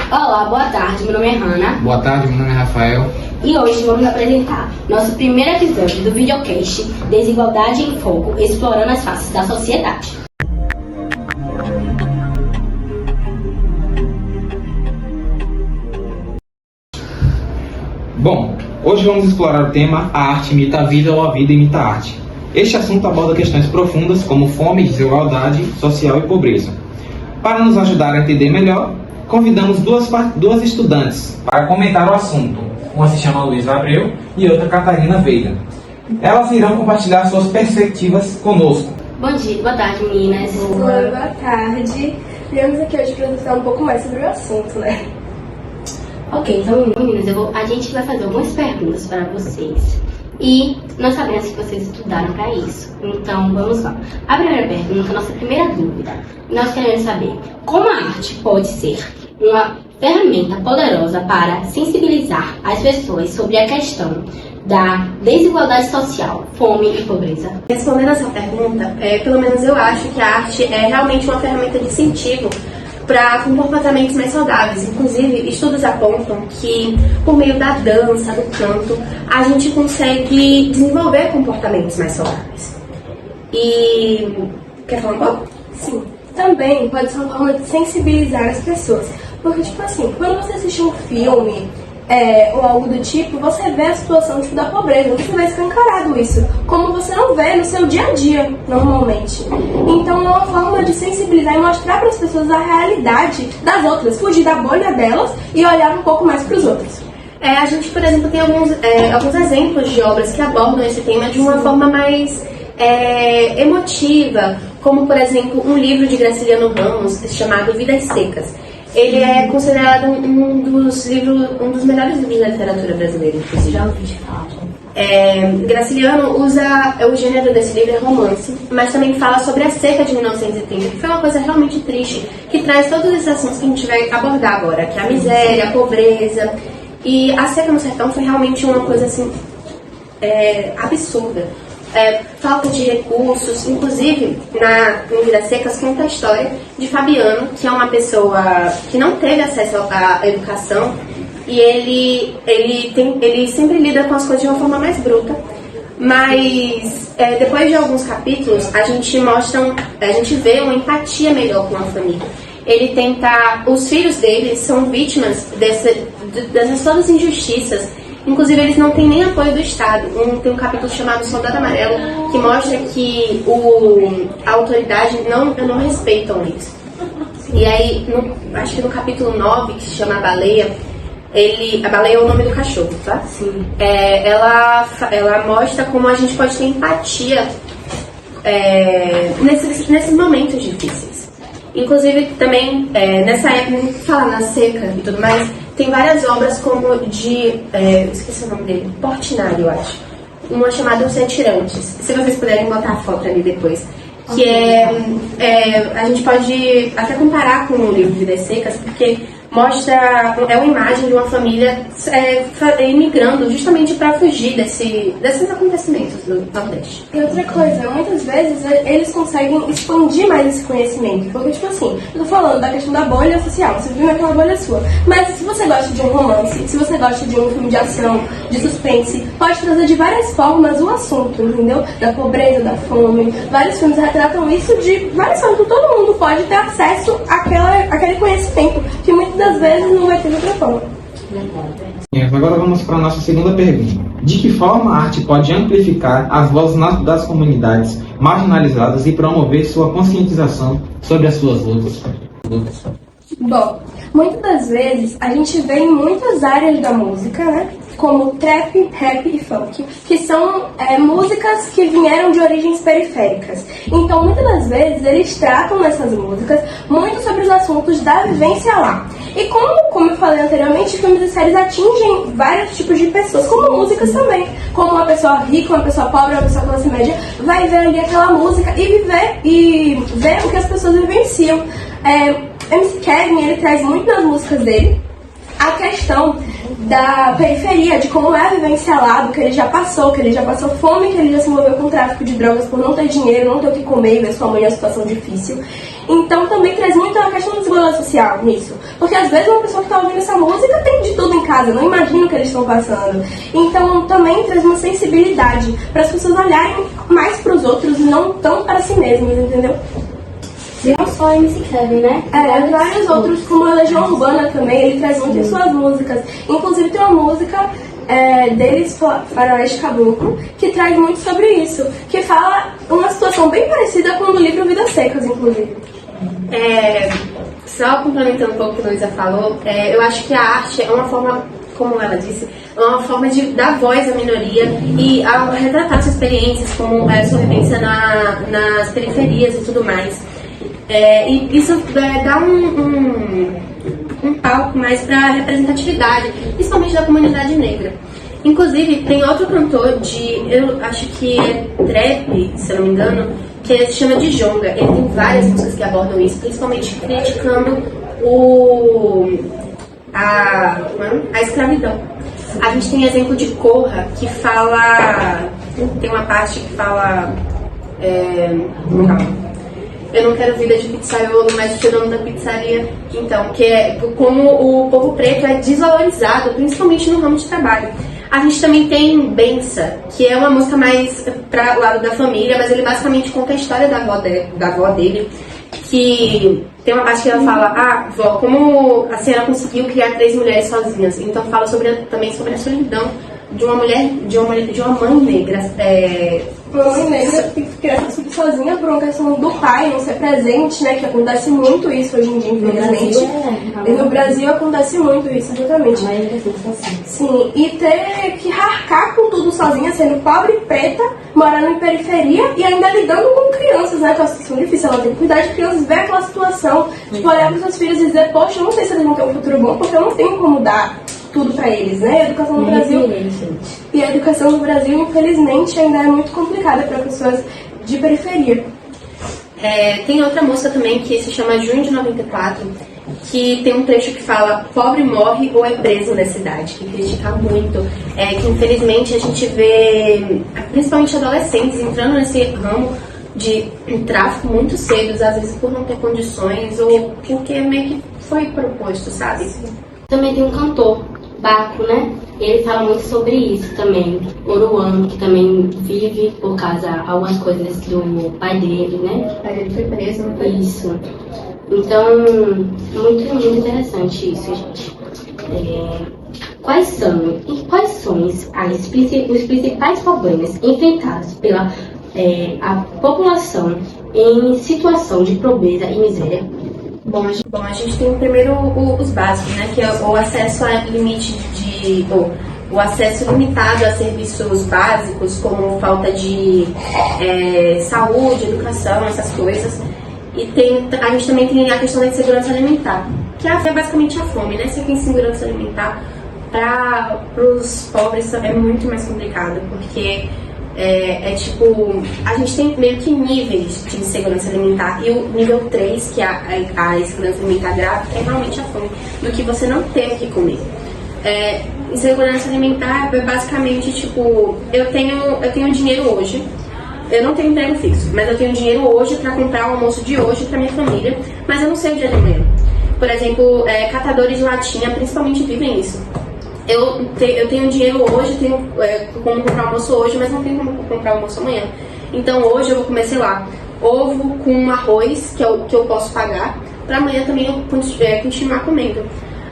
Olá, boa tarde, meu nome é Hanna. Boa tarde, meu nome é Rafael. E hoje vamos apresentar nosso primeiro episódio do videocast Desigualdade em Foco, explorando as faces da sociedade. Bom, hoje vamos explorar o tema A arte imita a vida ou a vida imita a arte. Este assunto aborda questões profundas como fome, desigualdade social e pobreza. Para nos ajudar a entender melhor, convidamos duas estudantes para comentar o assunto. Uma se chama Luísa Abreu e outra Catarina Veiga. Elas irão compartilhar suas perspectivas conosco. Bom dia, boa tarde, meninas. Oi, boa tarde. Viemos aqui hoje para discutir um pouco mais sobre o assunto, né? Ok, então, meninas, a gente vai fazer algumas perguntas para vocês. E nós sabemos que vocês estudaram para isso. Então, vamos lá. A primeira pergunta, nossa primeira dúvida. Nós queremos saber como a arte pode ser uma ferramenta poderosa para sensibilizar as pessoas sobre a questão da desigualdade social, fome e pobreza. Respondendo essa pergunta, pelo menos eu acho que a arte é realmente uma ferramenta de incentivo para comportamentos mais saudáveis. Inclusive, estudos apontam que por meio da dança, do canto, a gente consegue desenvolver comportamentos mais saudáveis. E quer falar um pouco? Sim. Também pode ser uma forma de sensibilizar as pessoas. Porque, tipo assim, quando você assiste um filme ou algo do tipo, você vê a situação da pobreza, você vê escancarado isso, como você não vê no seu dia a dia, normalmente. Então é uma forma de sensibilizar e mostrar para as pessoas a realidade das outras, fugir da bolha delas e olhar um pouco mais para os outros. A gente, por exemplo, tem alguns exemplos de obras que abordam esse tema de uma forma mais emotiva, como, por exemplo, um livro de Graciliano Ramos chamado Vidas Secas. Ele é considerado um dos melhores livros da literatura brasileira, inclusive. Já ouvi falar. Graciliano usa o gênero desse livro é romance, mas também fala sobre a seca de 1930, que foi uma coisa realmente triste, que traz todos esses assuntos que a gente vai abordar agora, que é a miséria, a pobreza. E a seca no sertão foi realmente uma coisa assim absurda. Falta de recursos, inclusive em Vidas Secas conta a história de Fabiano, que é uma pessoa que não teve acesso à educação e ele sempre lida com as coisas de uma forma mais bruta, mas depois de alguns capítulos a gente vê uma empatia melhor com a família. Os filhos dele são vítimas dessas todas as injustiças. Inclusive, eles não têm nem apoio do Estado. Tem um capítulo chamado Soldado Amarelo, que mostra que a autoridade não respeitam eles. E aí, acho que no capítulo 9, que se chama A Baleia, a baleia é o nome do cachorro, tá? Sim. Ela mostra como a gente pode ter empatia nesses momentos difíceis. Inclusive, também, nessa época, falar na seca e tudo mais, tem várias obras como esqueci o nome dele, Portinari, eu acho. Uma chamada Os Retirantes. Se vocês puderem botar a foto ali depois. Que a gente pode até comparar com o livro Vidas Secas, porque mostra uma imagem de uma família imigrando justamente para fugir desses acontecimentos do Nordeste. E outra coisa, muitas vezes eles conseguem expandir mais esse conhecimento, porque tipo assim, eu tô falando da questão da bolha social, você vive naquela bolha sua, mas se você gosta de um romance, se você gosta de um filme de ação, de suspense, pode trazer de várias formas o assunto, entendeu? Da pobreza, da fome, vários filmes retratam isso de várias formas, então todo mundo pode ter acesso àquele conhecimento, que muitas das vezes não vai ter de outra forma. Agora vamos para a nossa segunda pergunta. De que forma a arte pode amplificar as vozes das comunidades marginalizadas e promover sua conscientização sobre as suas lutas? Bom, muitas das vezes a gente vê em muitas áreas da música, né? Como trap, rap e funk, que são músicas que vieram de origens periféricas. Então, muitas das vezes, eles tratam nessas músicas muito sobre os assuntos da vivência lá. E como eu falei anteriormente, filmes e séries atingem vários tipos de pessoas, como músicas também. Como uma pessoa rica, uma pessoa pobre, uma pessoa classe média, vai ver ali aquela música e ver o que as pessoas vivenciam. MC Kevin, ele traz muito nas músicas dele a questão da periferia, de como é vivenciar lá, do que ele já passou fome, que ele já se envolveu com tráfico de drogas por não ter dinheiro, não ter o que comer e ver sua mãe em uma situação difícil. Então também traz muito a questão da desigualdade social nisso. Porque às vezes uma pessoa que está ouvindo essa música tem de tudo em casa, não imagina o que eles estão passando. Então também traz uma sensibilidade para as pessoas olharem mais para os outros e não tão para si mesmas, entendeu? Não só MC Kevin, né? Vários outros, como a Legião Urbana também, ele traz muito em suas músicas. Inclusive tem uma música deles, Faroeste Caboclo, que traz muito sobre isso, que fala uma situação bem parecida com o do livro Vidas Secas, inclusive. Só complementando um pouco o que a Luísa falou, eu acho que a arte é uma forma, como ela disse, é uma forma de dar voz à minoria e ao retratar suas experiências, como a sua vivência nas periferias e tudo mais. E isso dá um palco mais para a representatividade, principalmente da comunidade negra. Inclusive, tem outro cantor eu acho que é trap, se eu não me engano, que ele se chama de Jonga. Ele tem várias músicas que abordam isso, principalmente criticando a escravidão. A gente tem exemplo de Corra, que fala... Tem uma parte que fala... Eu não quero vida de pizzaiolo, mas o dono da pizzaria. Então, que é como o povo preto é desvalorizado, principalmente no ramo de trabalho. A gente também tem Bença, que é uma música mais para o lado da família, mas ele basicamente conta a história da avó dele, que tem uma parte que ela fala, vó, como a senhora conseguiu criar 3 mulheres sozinhas? Então fala também sobre a solidão de uma mulher, de uma mãe negra. Uma mãe negra que criar tudo sozinha por uma questão do pai não ser presente, né? Que acontece muito isso hoje em dia, infelizmente. E no Brasil acontece muito isso, exatamente. Sim, e ter que arcar com tudo sozinha, sendo pobre, preta, morando em periferia e ainda lidando com crianças, né? Que é uma situação difícil, ela tem que cuidar de crianças, ver aquela situação, tipo, olhar para os seus filhos e dizer, poxa, eu não sei se eles vão ter um futuro bom, porque eu não tenho como dar tudo pra eles, né? A educação no Brasil. E a educação no Brasil, infelizmente, ainda é muito complicada para pessoas de periferia. Tem outra música também que se chama Junho de 94, que tem um trecho que fala pobre morre ou é preso na cidade, que critica muito, que infelizmente a gente vê principalmente adolescentes entrando nesse ramo de tráfico muito cedo, às vezes por não ter condições ou porque meio que foi proposto, sabe? Também tem um cantor, Baco, né? Ele fala muito sobre isso também. Oruano, que também vive por causa de algumas coisas do pai dele, né? O pai dele foi preso, não foi? Isso. Então, muito interessante isso, gente. Quais são os principais problemas enfrentados pela a população em situação de pobreza e miséria? Bom, a gente tem primeiro os básicos, né? Que é o acesso a limite o acesso limitado a serviços básicos, como falta de saúde, educação, essas coisas. E a gente também tem a questão da insegurança alimentar, que é basicamente a fome, né? Se tem insegurança alimentar, para os pobres é muito mais complicado, porque tipo, a gente tem meio que níveis de insegurança alimentar, e o nível 3, que é a insegurança alimentar grave, é realmente a fome, do que você não ter o que comer. Insegurança alimentar é basicamente tipo, eu tenho dinheiro hoje, eu não tenho emprego fixo, mas eu tenho dinheiro hoje para comprar o almoço de hoje para minha família, mas eu não sei o dia de amanhã. Por exemplo, catadores de latinha principalmente vivem isso. Eu tenho dinheiro hoje, tenho como comprar almoço hoje, mas não tenho como comprar almoço amanhã. Então hoje eu vou comer, sei lá, ovo com arroz, que é o que eu posso pagar, para amanhã também eu continuar comendo.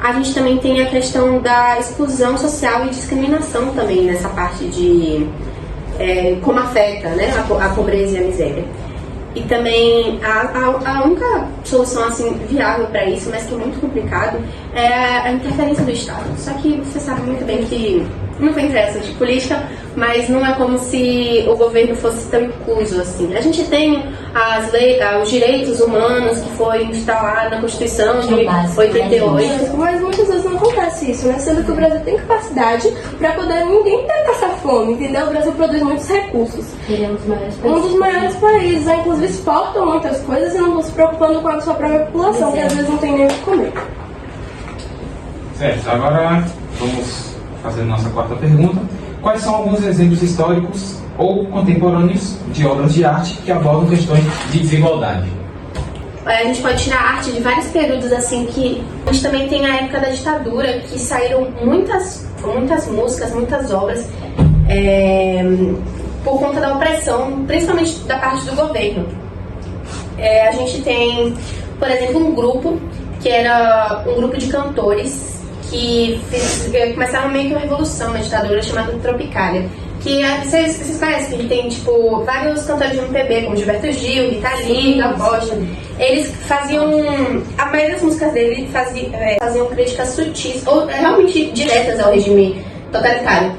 A gente também tem a questão da exclusão social e discriminação também nessa parte de como afeta, né, a pobreza e a miséria. E também a única solução assim, viável para isso, mas que é muito complicado, é a interferência do Estado. Só que você sabe muito bem que não tem interesse de política, mas não é como se o governo fosse tão incluso assim. A gente tem os direitos humanos que foi instalado na Constituição de 88. Mas muitas vezes não acontece isso, né? Sendo que o Brasil tem capacidade para poder ninguém ter essa fome, entendeu? O Brasil produz muitos recursos. Ele é um dos maiores países. Um dos maiores países, inclusive exportam muitas coisas e não estão se preocupando com a sua própria população, que às vezes não tem nem o que comer. Certo, agora vamos fazer nossa quarta pergunta. Quais são alguns exemplos históricos ou contemporâneos de obras de arte que abordam questões de desigualdade? A gente pode tirar arte de vários períodos, assim, que a gente também tem a época da ditadura, que saíram muitas músicas, muitas obras, por conta da opressão, principalmente da parte do governo. A gente tem, por exemplo, um grupo, que era um grupo de cantores, que começaram meio que uma revolução na ditadura, chamada Tropicália. Que vocês conhecem, que tem tipo vários cantores de MPB, como Gilberto Gil, Rita Lee, Gal Costa. Eles faziam, a maioria das músicas dele faziam críticas sutis, ou realmente diretas ao regime totalitário.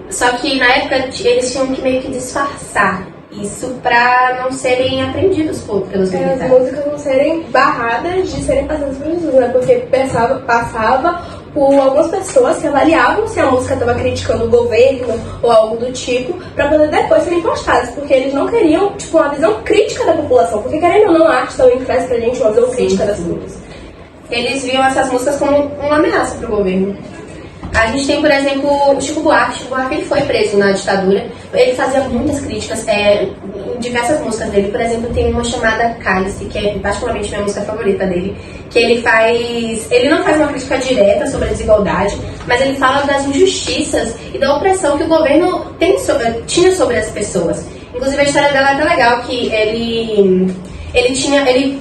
Só que na época eles tinham que meio que disfarçar isso pra não serem apreendidos pelos militares. As músicas não serem barradas de serem passadas por Jesus, né? Porque passava por algumas pessoas que avaliavam se a música estava criticando o governo ou algo do tipo, para poder depois serem postadas, porque eles não queriam, tipo, uma visão crítica da população, porque querendo ou não, a arte também traz pra gente uma visão crítica das coisas. Eles viam essas músicas como uma ameaça pro governo. A gente tem, por exemplo, o Chico Buarque. Chico Buarque ele foi preso na ditadura. Ele fazia muitas críticas em diversas músicas dele. Por exemplo, tem uma chamada Cálice, que é particularmente minha música favorita dele, que ele não faz uma crítica direta sobre a desigualdade, mas ele fala das injustiças e da opressão que o governo tinha sobre as pessoas. Inclusive, a história dela é até legal, que ele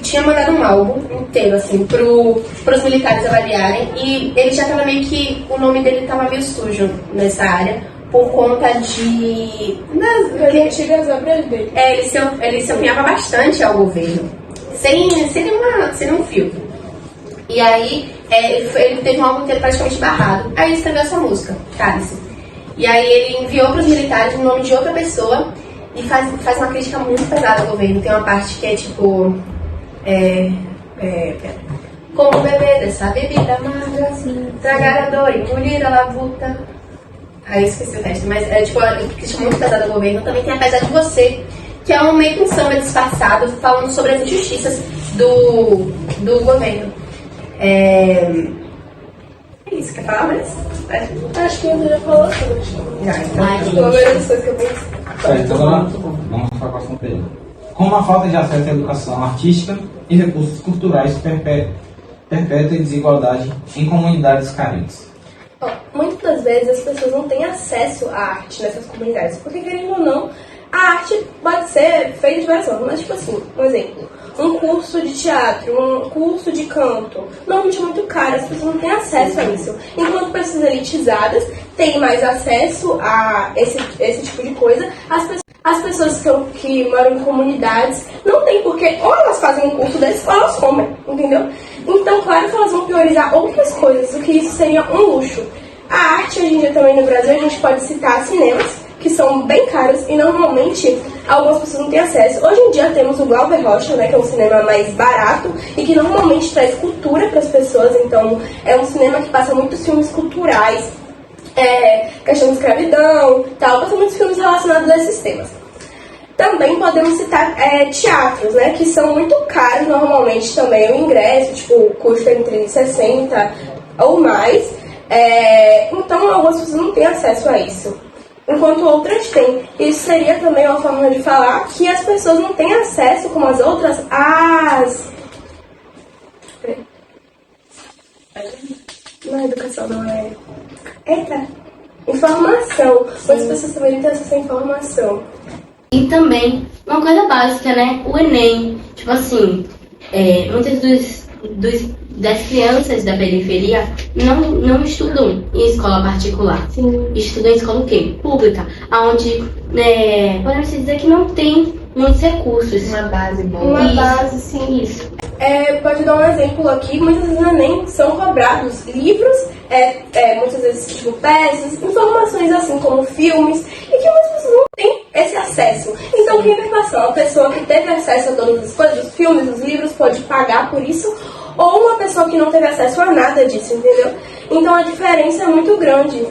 tinha mandado um álbum inteiro, assim, pros militares avaliarem, e ele já tava meio que, o nome dele tava meio sujo nessa área, por conta de... Das antigas obras dele. Ele se opinhava bastante ao governo, sem nenhum filtro. E aí, ele teve um álbum inteiro praticamente barrado, aí ele escreveu essa música, Cálice. E aí ele enviou pros militares o nome de outra pessoa, e faz uma crítica muito pesada ao governo. Tem uma parte que é tipo... como beber dessa bebida amarga, tragar a dor, engolir a labuta. Aí eu esqueci o resto, mas é tipo uma crítica muito pesada ao governo. Também tem Apesar de Você, que é meio que um samba disfarçado, falando sobre as injustiças do governo. É isso, quer falar mais? Acho que você já falou tudo. Então, Que eu pensei. Certo, agora vamos para a próxima pergunta. Como a falta de acesso à educação artística e recursos culturais perpetua desigualdade em comunidades carentes? Muitas das vezes as pessoas não têm acesso à arte nessas comunidades, porque querendo ou não, a arte pode ser feita de várias formas, mas tipo assim, um exemplo, um curso de teatro, um curso de canto, normalmente é muito caro, as pessoas não têm acesso a isso, enquanto pessoas elitizadas têm mais acesso a esse tipo de coisa. As pessoas que moram em comunidades não têm, porque ou elas fazem um curso desse ou elas comem, entendeu? Então, claro que elas vão priorizar outras coisas, o que isso seria um luxo. A arte, hoje em dia também no Brasil, a gente pode citar cinemas, que são bem caros e normalmente algumas pessoas não têm acesso. Hoje em dia temos o Glauber Rocha, né, que é um cinema mais barato e que normalmente traz cultura para as pessoas, então é um cinema que passa muitos filmes culturais, questão de escravidão, tal, passa muitos filmes relacionados a esses temas. Também podemos citar teatros, né, que são muito caros normalmente também, o ingresso, tipo, custa entre 60 ou mais, então algumas pessoas não têm acesso a isso, enquanto outras têm. Isso seria também uma forma de falar que as pessoas não têm acesso, como as outras, na educação não é... informação. Muitas pessoas também não têm acesso à informação. E também, uma coisa básica, né? O Enem. Tipo assim, muitas das crianças da periferia não estudam em escola particular. Sim. Estudam em escola o quê? Pública. Onde podemos dizer que não tem muitos recursos. Uma base boa. Uma Isso. base, sim. Isso. Pode dar um exemplo aqui, muitas vezes no Enem são cobrados livros, muitas vezes tipo peças, informações assim como filmes, e que muitas pessoas não têm esse acesso. Então quem vai passar? Uma pessoa que teve acesso a todas as coisas, os filmes, os livros, pode pagar por isso, ou uma pessoa que não teve acesso a nada disso, entendeu? Então a diferença é muito grande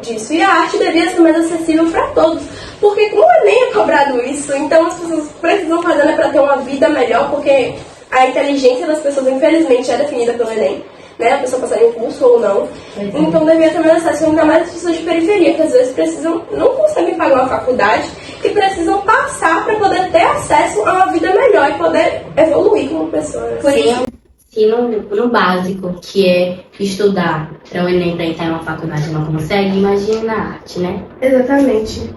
disso. E a arte devia ser mais acessível para todos, porque no Enem é cobrado isso, então as pessoas precisam fazer para ter uma vida melhor, porque a inteligência das pessoas, infelizmente, é definida pelo Enem. né? A pessoa passar em curso ou não. Então devia ter mais acesso, ainda mais as pessoas de periferia, que às vezes não conseguem pagar uma faculdade e precisam passar para poder ter acesso a uma vida melhor e poder evoluir como pessoa. No básico, que é estudar para o Enem, para entrar em uma faculdade não consegue, imagina na arte, né? Exatamente.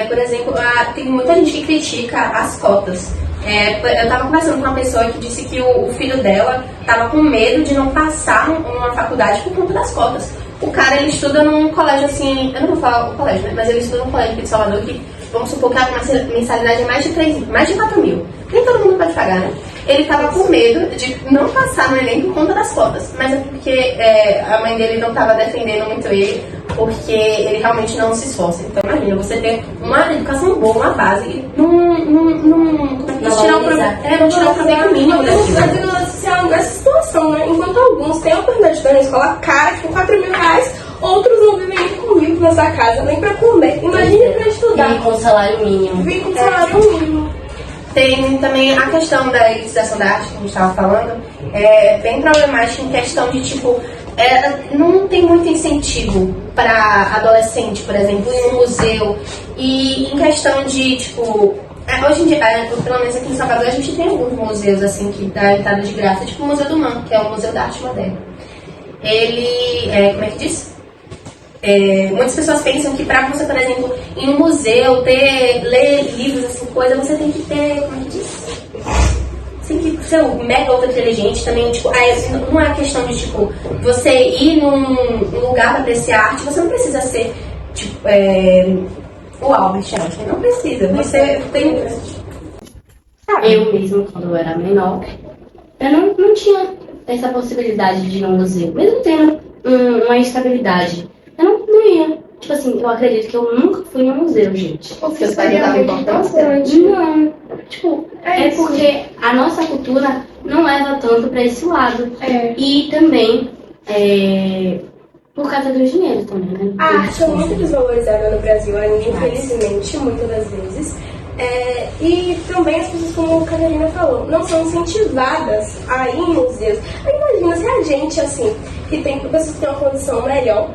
Por exemplo, tem muita gente que critica as cotas. Eu estava conversando com uma pessoa que disse que o filho dela estava com medo de não passar numa faculdade por conta das cotas. O cara, ele estuda num colégio assim, eu não vou falar o colégio, né? Mas ele estuda num colégio aqui de Salvador que, vamos supor que a mensalidade é mais de 4 mil. Nem todo mundo pode pagar, né? Ele estava com medo de não passar no Enem por conta das cotas, mas é porque a mãe dele não estava defendendo muito ele, porque ele realmente não se esforça. Então imagina, você ter uma educação boa, uma base, não tirar o proveito mínimo daquilo. A desigualdade social nessa situação, né? Enquanto alguns têm a oportunidade de estar na escola cara, com 4 mil reais, outros não vivem nem com 1.000 na sua casa, nem pra comer. Imagine pra estudar. E com salário mínimo. Vive com salário mínimo. Tem também a questão da elitização da arte, que a gente estava falando, é bem problemática em questão de, tipo, não tem muito incentivo para adolescente, por exemplo, ir no museu. E em questão de, tipo, hoje em dia, pelo menos aqui em Salvador, a gente tem alguns museus, assim, que dá entrada de graça, tipo o Museu do Man, que é o Museu da Arte Moderna. Ele, como é que diz? Muitas pessoas pensam que para você, por exemplo, ir no museu, ler livros, assim, coisa, você tem que ter, como é que diz? Você tem que ser mega ultra inteligente também, tipo, não é questão de, tipo, você ir num lugar para apreciar arte, você não precisa ser, tipo, o Albert Einstein, não precisa, você tem... Eu mesmo, quando eu era menor, eu não tinha essa possibilidade de ir no museu, mesmo tendo uma estabilidade. Eu não ia. Tipo assim, eu acredito que eu nunca fui no museu, gente. Porque os pais davam importância? Não. Tipo, é porque a nossa cultura não leva tanto pra esse lado. E também, por causa do dinheiro também, né? A arte é muito desvalorizada no Brasil ainda, infelizmente, muitas das vezes. E também as pessoas, como a Catarina falou, não são incentivadas a ir em museus. Aí imagina se a gente, assim, que tem pessoas que têm uma condição melhor,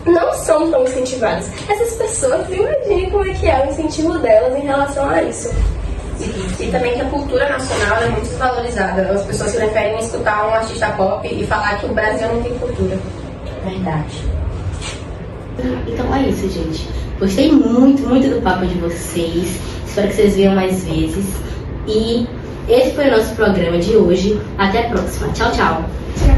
não são tão incentivadas. Essas pessoas, imaginem como é que é o incentivo delas em relação a isso. E também que a cultura nacional é muito desvalorizada. As pessoas preferem escutar um artista pop e falar que o Brasil não tem cultura. Verdade. Então é isso, gente. Gostei muito, muito do papo de vocês. Espero que vocês venham mais vezes. E esse foi o nosso programa de hoje. Até a próxima. Tchau, tchau. Tchau.